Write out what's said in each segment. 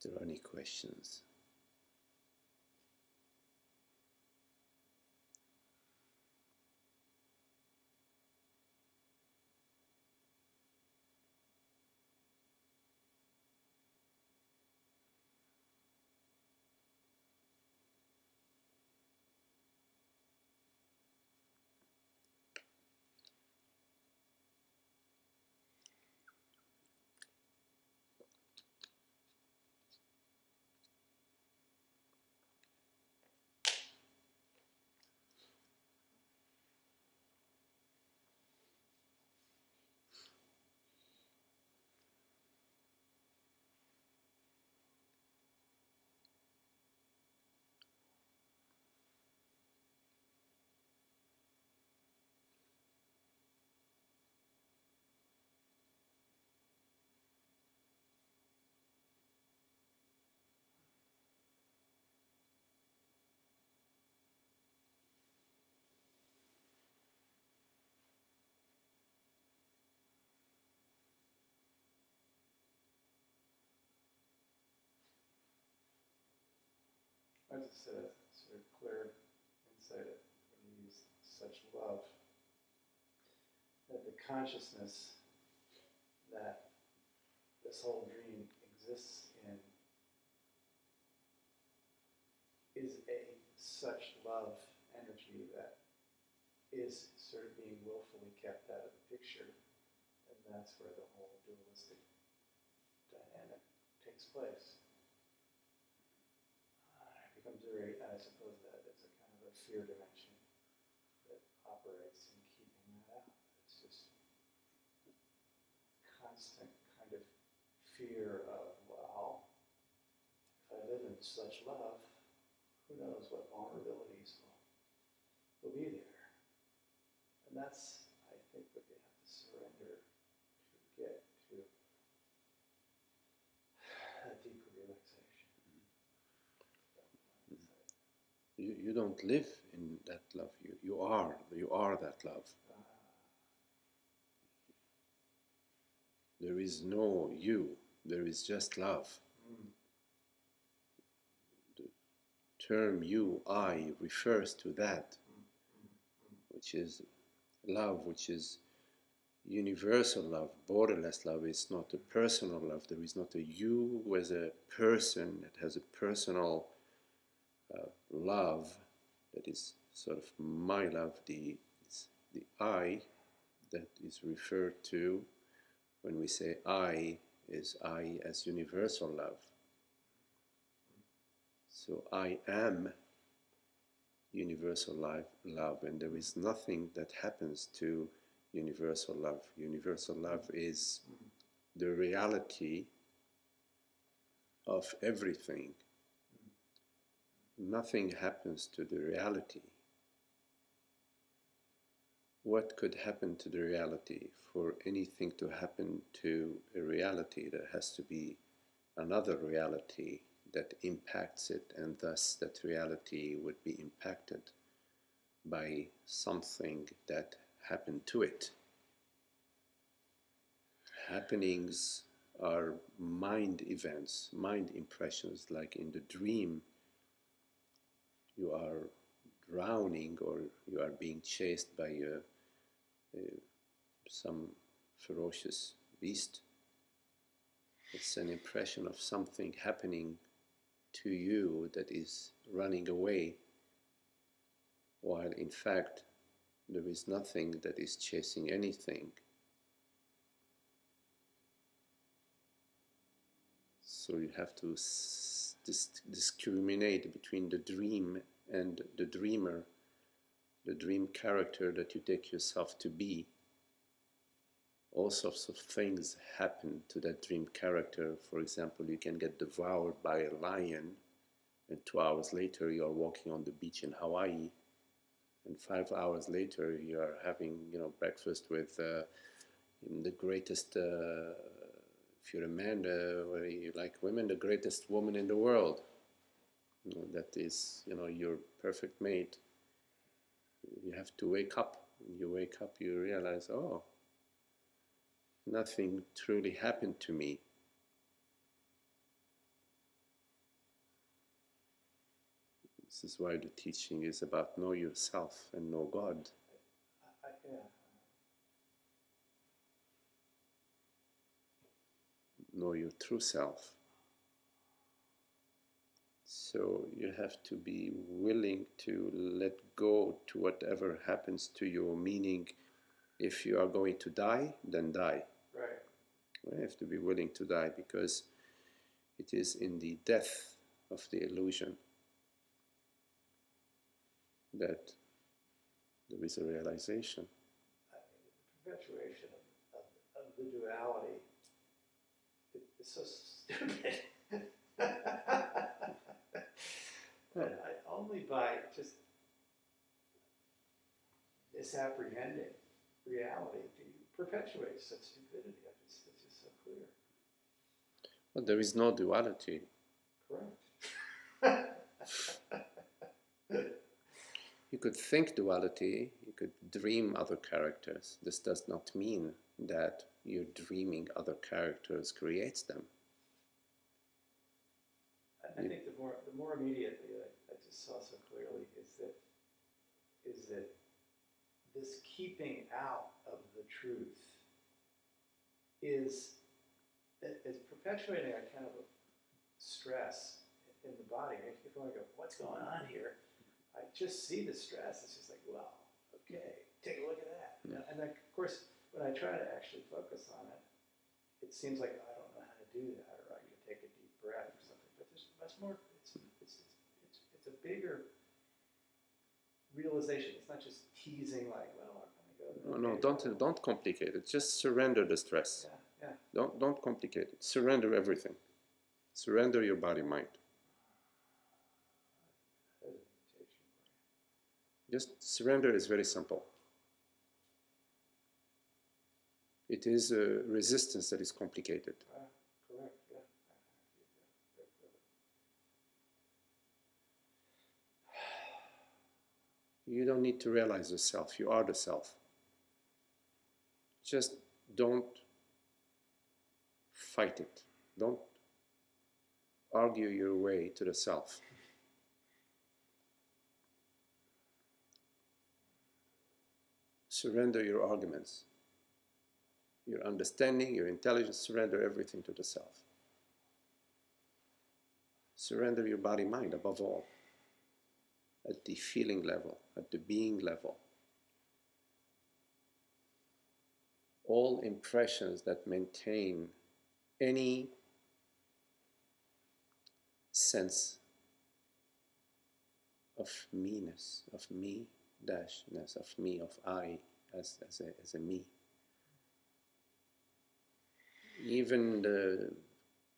there are any questions. I just said sort of clear insight when you use such love that the consciousness that this whole dream exists in is a such love energy that is sort of being willfully kept out of the picture, and that's where the whole dualistic dynamic takes place. It becomes very, I suppose that is a kind of a fear dimension that operates in keeping that out. It's just constant kind of fear of, well, if I live in such love, who knows what vulnerabilities will be there. And that's, I think, what you have to surrender to get to a deeper relaxation. You don't live in that love. You are that love. There is no you. There is just love. The term you, I refers to that, which is love, which is universal love. Borderless love is not a personal love. There is not a you who is a person that has a personal love that is sort of my love. It's the I that is referred to when we say I is I as universal love. So I am universal love, and there is nothing that happens to universal love. Universal love is the reality of everything. Nothing happens to the reality. What could happen to the reality? For anything to happen to a reality, there has to be another reality that impacts it, and thus that reality would be impacted by something that happened to it. Happenings are mind events, mind impressions, like in the dream you are drowning or you are being chased by some ferocious beast. It's an impression of something happening to you that is running away, while in fact there is nothing that is chasing anything. So you have to discriminate between the dream and the dreamer, the dream character that you take yourself to be. All sorts of things happen to that dream character. For example, you can get devoured by a lion, and 2 hours later you are walking on the beach in Hawaii, and 5 hours later you are having breakfast with the greatest, if you're a man, whether you like women, the greatest woman in the world. That is your perfect mate. You have to wake up. When you wake up, you realize, oh, nothing truly happened to me. This is why the teaching is about know yourself and know God. Yeah. Know your true self. So you have to be willing to let go to whatever happens to you, meaning if you are going to die, then die. Right. You have to be willing to die, because it is in the death of the illusion that there is a realization. The perpetuation of the duality is so stupid. Only by just misapprehending reality do you perpetuate such stupidity. It's just so clear. But there is no duality. Correct. You could think duality, you could dream other characters. This does not mean that your dreaming other characters creates them. I think the more immediately I just saw so clearly is that this keeping out of the truth is perpetuating a kind of a stress in the body. If you want to go, what's going on here? I just see the stress. It's just like, well, okay, take a look at that. Yeah. And then, of course, when I try to actually focus on it, it seems like I don't know how to do that, or I could take a deep breath or something. But there's much more. It's a bigger realization. It's not just teasing like, well, I'm going to go there. No, don't complicate it. Just surrender the stress. Yeah. Don't complicate it. Surrender everything. Surrender your body, mind. Just surrender is very simple. It is a resistance that is complicated. Correct, yeah. You don't need to realize the self. You are the self. Just don't fight it. Don't argue your way to the self. Surrender your arguments, your understanding, your intelligence. Surrender everything to the self. Surrender your body, mind, above all, at the feeling level, at the being level. All impressions that maintain any sense of me-ness, of me-dashness, of me, of I, as a me. Even the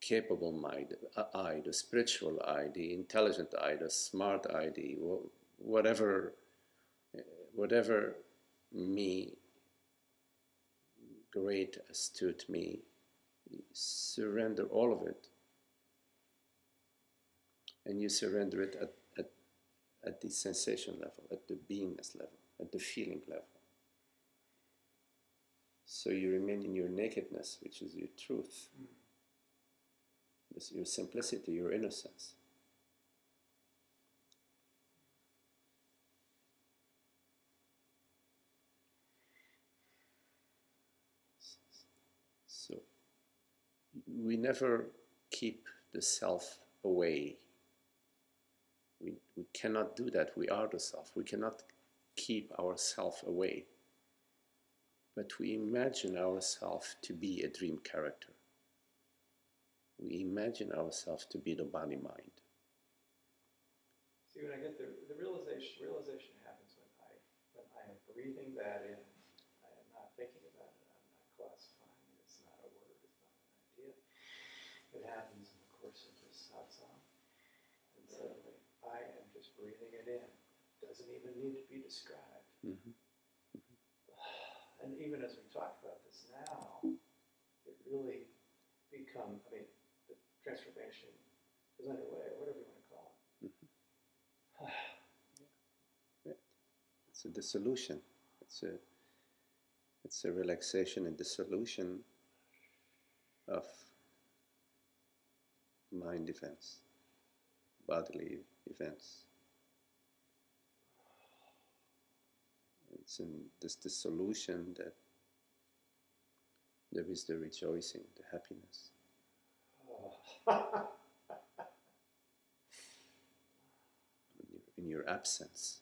capable mind, I, the spiritual I, the intelligent I, the smart I, the whatever me, great, astute me, surrender all of it. And you surrender it at the sensation level, at the beingness level, at the feeling level. So you remain in your nakedness, which is your truth. This is your simplicity, your innocence. So we never keep the self away. We cannot do that. We are the self. We cannot keep ourself away. But we imagine ourselves to be a dream character. We imagine ourselves to be the body mind. See, when I get the realization happens when I am breathing that in. I am not thinking about it. I'm not classifying it. It's not a word. It's not an idea. It happens in the course of this satsang, and suddenly I am just breathing it in. It doesn't even need to be described. Mm-hmm. And even as we talk about this now, it really becomes. I mean, the transformation is underway, or whatever you want to call it. It's a dissolution. It's a relaxation and dissolution of mind events, bodily events. It's in this dissolution that there is the rejoicing, the happiness. In your absence.